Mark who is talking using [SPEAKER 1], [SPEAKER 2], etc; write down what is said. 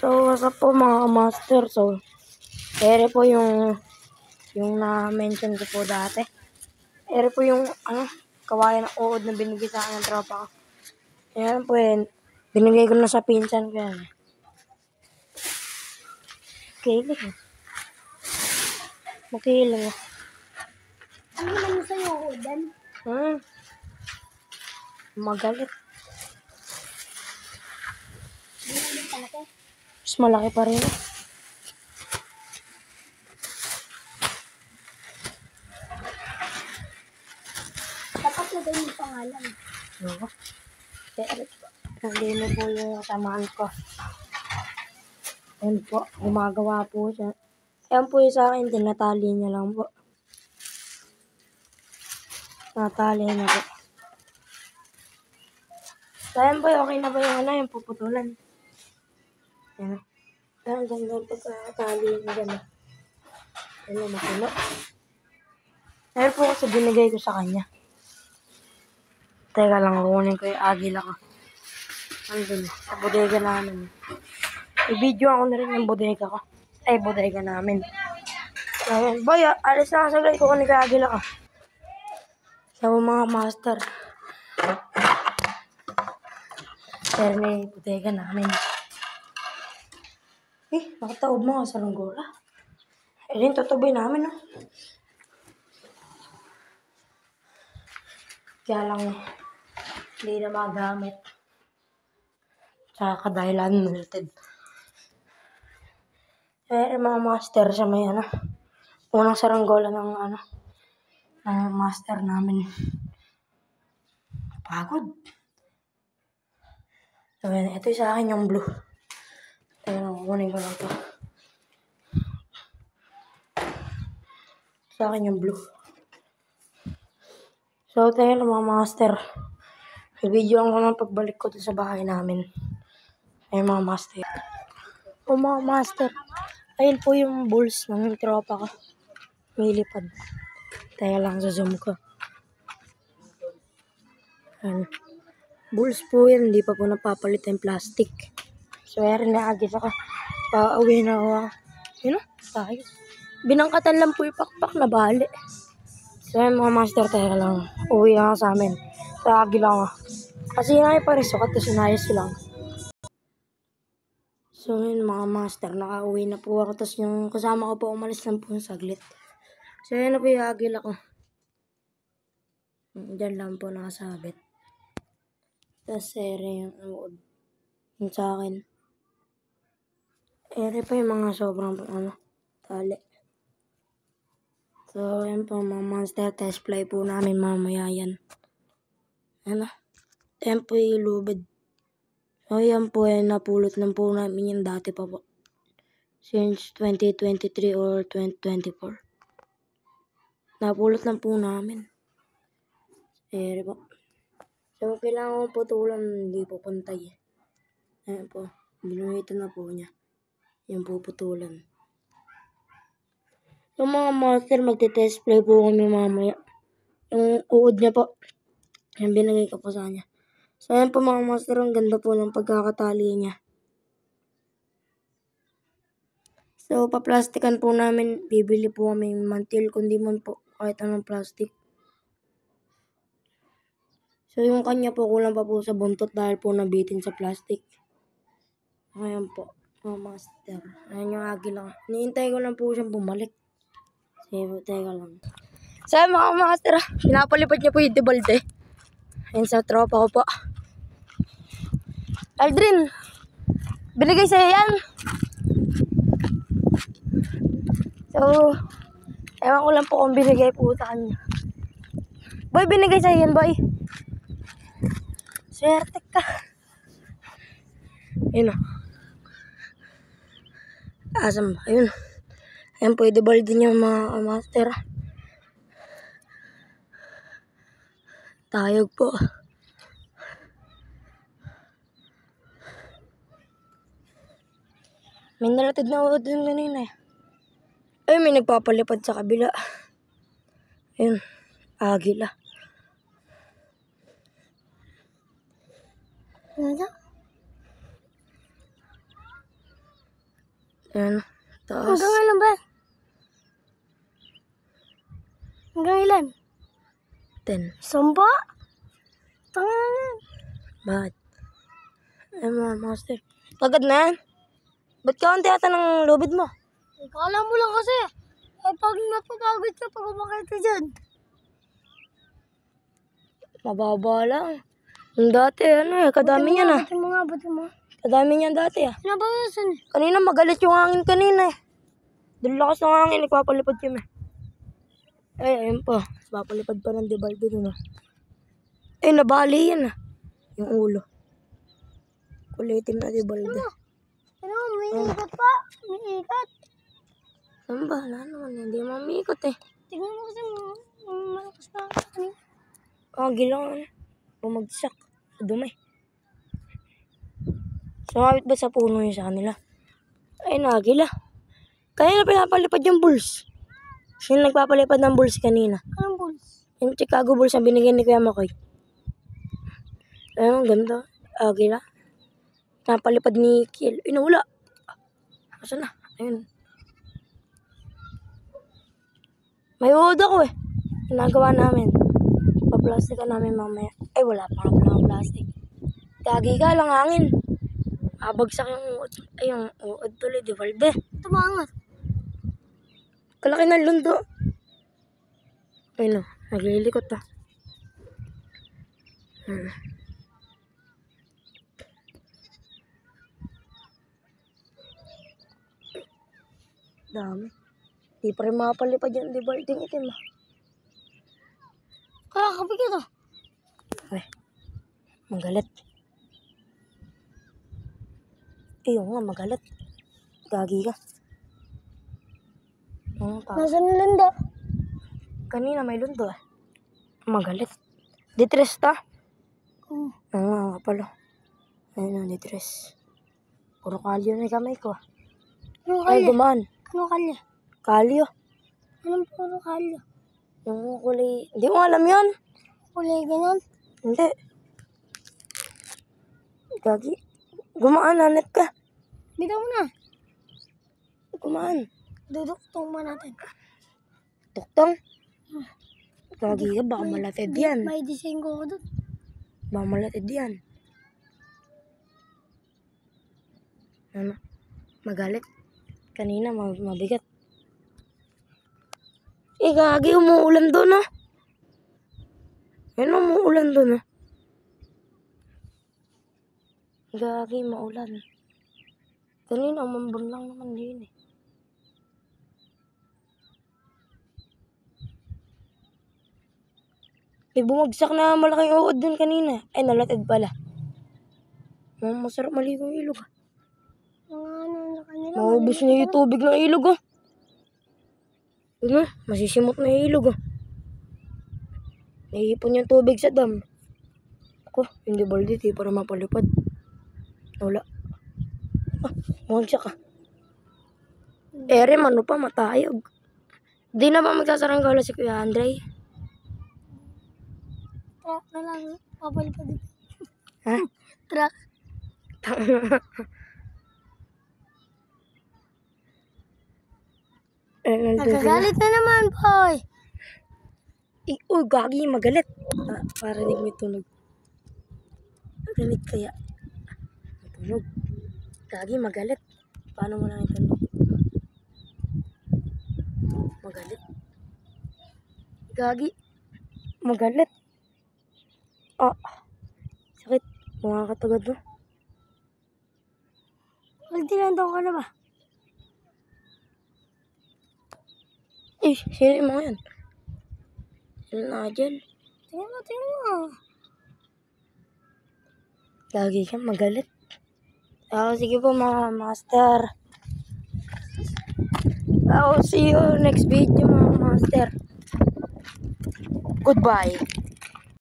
[SPEAKER 1] So, what's up po mga master? So, ere po yung na-mention ko po dati. Ere po yung, kawayan ng uod na binigay sa akin ng tropa ko. Ayan po yun. Binigay ko na sa pinsan ko yan. Kilig. Makilig.
[SPEAKER 2] Ano naman sa'yo, uodan?
[SPEAKER 1] Magalit.
[SPEAKER 2] Binalik talaga.
[SPEAKER 1] Mas malaki pa rin.
[SPEAKER 2] Dapat na daw yung pangalan.
[SPEAKER 1] Oo. Ere po. Hindi mo po yung kasamaan ko. Ayan po. Gumagawa po siya. Ayan po yung sa akin. Tinatali niya lang po. Natali na po. So, ayan po. Okay na ba yung yung puputulan? Ayan. Ayan, ganda pagkatali niya gano'n. Ayan, mapuno. Ayan po kasi binigay ko sa kanya. Teka lang, kukunin ko yung agila ko. Andun, sa bodega namin. I-video ako na rin yung bodega ko. Ay, bodega namin. So, ayan. Boy, alis na ka saglit. Kukunin ko yung agila ko. So, mga master. Pero may bodega namin. Nakataob mo nga sa Ranggola. Rin, tutuboy namin, no? Kaya lang, hindi na magamit. Tsaka kadahilan melted. Mga master sa may, unang saranggola ng, ng master namin. Pagod. So, ito yung sa akin yung blue. Ayun, kukunin ko lang ito. Sa akin yung blue. So, tayo na mga master. I-video ko lang pagbalik ko sa bahay namin. Ayun mga master. O mga master. Ayun po yung bulls ng tropa ko. May lipad. Tayo lang sa zoom ko. Ayun. Bulls po yan. Hindi pa po napapalit yung plastic. So, ayun naagis ako. Pauwi na ako. Yun o. Tayo. Binangkatan lang po yung pakpak na bali. So, ayun mga master, tayo lang. Uwi ako sa amin. Tagi lang ako. Kasi yung pariso, tapos inayos lang. So, yun mga master, nakauwi na po ako. Tapos yung kasama ko po, umalis lang po yung saglit. So, yun na po yung agil ako. Diyan lang po nakasabit. Tapos, ere yung uod. Yung sa akin. Ere pa yung mga sobrang, tali. So, yan po mga master, test fly po namin mamaya yan. Yan po yung lubid. So, yan po yan, napulot lang po namin yung dati pa po. Since 2023 or 2024. Napulot lang po namin. Ere po. So, kailangan ko putulan, hindi po pantay. Ayan po. Binuhitan na po niya. Yung puputulan. So, mga master, magte-test play po kami mamaya. Yung uod niya po. Yung binigay ko po sa kanya. So, ayan po mga master, ang ganda po ng pagkakatali niya. So, paplastikan po namin, bibili po kami mantil, kundi man po kahit anong plastic. So, yung kanya po, kulang pa po sa buntot dahil po nabitin sa plastic. Ayan po, mga master. Ayan yung agi lang. Niintay ko lang po siyang bumalik. Sige, teka lang. So, mga master, pinapalipad niya po yung Debalde. Ayan sa tropa ko po. Aldrin, binigay sa'yo yan. So, ewan ko lang po kung binigay po sa kanya. Boy, binigay sa'yo yan, boy. Swerte ka. Ayun o. Asam, ayun. Ayan po, i-debalde niya mga master. Tayog po. May nalatid na uod dun kanina eh. Ay, may nagpapalipad sa kabila. Ayun, agila.
[SPEAKER 2] Ano?
[SPEAKER 1] Ayan. Taas.
[SPEAKER 2] Hanggang ilan ba? Hanggang ilan?
[SPEAKER 1] 10.
[SPEAKER 2] Sampa? Tanga na yan.
[SPEAKER 1] Bakit? Ay mga master. Agad na yan. Ba't kaunti ata ng lubid mo?
[SPEAKER 2] Kala mo lang kasi. Eh, pag napapagod ka, pag umakit ka dyan.
[SPEAKER 1] Mababa lang. Yung dati, ano eh, kadami niya na.
[SPEAKER 2] Buti mo.
[SPEAKER 1] Kadami niya dati ah.
[SPEAKER 2] Pinabawasan.
[SPEAKER 1] Kanina magalit yung hangin kanina eh. Dahil lakas ng hangin, nagpapalipad kami. Ay, ayun pa. Papalipad pa ng Debalde dun ah. Eh, nabali yan ah. Yung ulo. Kulitin na Debalde.
[SPEAKER 2] Ano, may ikot pa. May ikot.
[SPEAKER 1] Saan ba? Wala naman, hindi mamikot eh.
[SPEAKER 2] Tingnan mo kasi malakas na kanina.
[SPEAKER 1] Gilang. Bumagsak. Dumay. Sumabit ba sa puno yun sa kanila? Ay, nagila. Kanina pinapalipad yung Bulls. Sino nagpapalipad ng Bulls kanina?
[SPEAKER 2] Anong balls?
[SPEAKER 1] Yung Chicago Bulls ang binigyan ni Kuya Makoy. Ayun, ang ganda. Agila. Napalipad ni Kiel. Ay, nawala. Asan na? Ayun. May uod ako eh. Ginagawa namin. Pa-plastic ka namin mamaya. Ay, wala pa nga plastic. Gagi ka lang hangin. Abagsak yung uod. Ay, yung uod tuloy. Devalde.
[SPEAKER 2] Tumangat.
[SPEAKER 1] Kalaki ng lundo. Ayun o. Naglilikot ah. Dami. Di pa rin makapalipad yung Devaldeng itim ah.
[SPEAKER 2] Kakapigit ah.
[SPEAKER 1] Ay, magalit. Ayun nga, magalit. Gagi ka.
[SPEAKER 2] Nasaan yung landa?
[SPEAKER 1] Kanina may lundo ah. Magalit. Ditres ta?
[SPEAKER 2] Oo.
[SPEAKER 1] Oo nga pala. Ayun ang ditres. Puro kalyo na yung kamay ko.
[SPEAKER 2] Anong
[SPEAKER 1] Ay,
[SPEAKER 2] kalya?
[SPEAKER 1] gumaan.
[SPEAKER 2] Anong kalya?
[SPEAKER 1] Kalyo.
[SPEAKER 2] Anong puro kalya?
[SPEAKER 1] Yung kulay. Hindi mo alam yun.
[SPEAKER 2] Kulay ganyan?
[SPEAKER 1] Hindi. Gagi. Gumaan, hanap ka.
[SPEAKER 2] Bitaw mo na.
[SPEAKER 1] Gumaan.
[SPEAKER 2] Duduktong mo natin.
[SPEAKER 1] Tuktong. Gagi ka, baka malatid yan.
[SPEAKER 2] May design ko doon.
[SPEAKER 1] Baka malatid yan. Ano? Magalit. Kanina, mabigat. Eh, gagi, umuulan doon ah. Ayun, umuulan doon ah. Gagi, maulan. Kanina, umambon lang naman din eh. May bumagsak na malaking uod dun kanina. Ay, nalatid pala. Masarap maligo yung ilog ah.
[SPEAKER 2] Ano sa kanila?
[SPEAKER 1] Maubos na yung tubig ng ilog ah. Yun ah, masisimot na yung ilog ah. Naiipon yung tubig sa dam. Ako, hindi balde, di para mapalipad. Wala. Ah, bumagsak ah. Ere, ano pa, matayog. Di na ba magsasaranggala si Kuya Andre?
[SPEAKER 2] Truck na lang. Pabalik pa dito.
[SPEAKER 1] Ha?
[SPEAKER 2] Truck. Nagagalit na naman, boy.
[SPEAKER 1] Uy, gagi, magalit. Parinig may tunog. Magalit kaya. Tunog. Gagi, magalit. Paano mo na yung tunog? Magalit. Gagi. Magalit. Ah. Sakit. Makakatagad no?
[SPEAKER 2] Magtinandaw ka na ba?
[SPEAKER 1] Eh, sino yung mga yan? Sino na dyan?
[SPEAKER 2] Tingnan mo.
[SPEAKER 1] Gagi ka, magalit. Sige po mga master. I'll see you next video mga master. Goodbye.